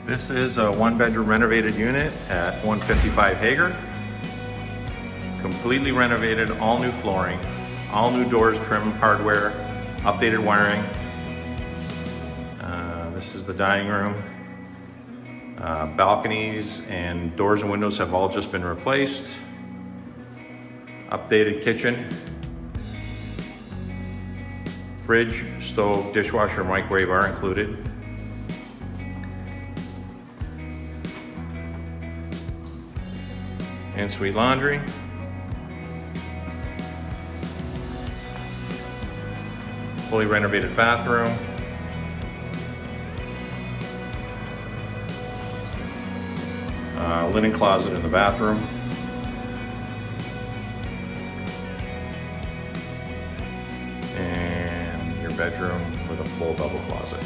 This is a one-bedroom renovated unit at 155 Hagar. Completely renovated, all new flooring, all new doors, trim, hardware, updated wiring. This is the dining room. Balconies and doors and windows have all just been replaced. Updated kitchen. Fridge, stove, dishwasher, microwave are included. En-suite laundry. Fully renovated bathroom. Linen closet in the bathroom. And your bedroom with a full double closet.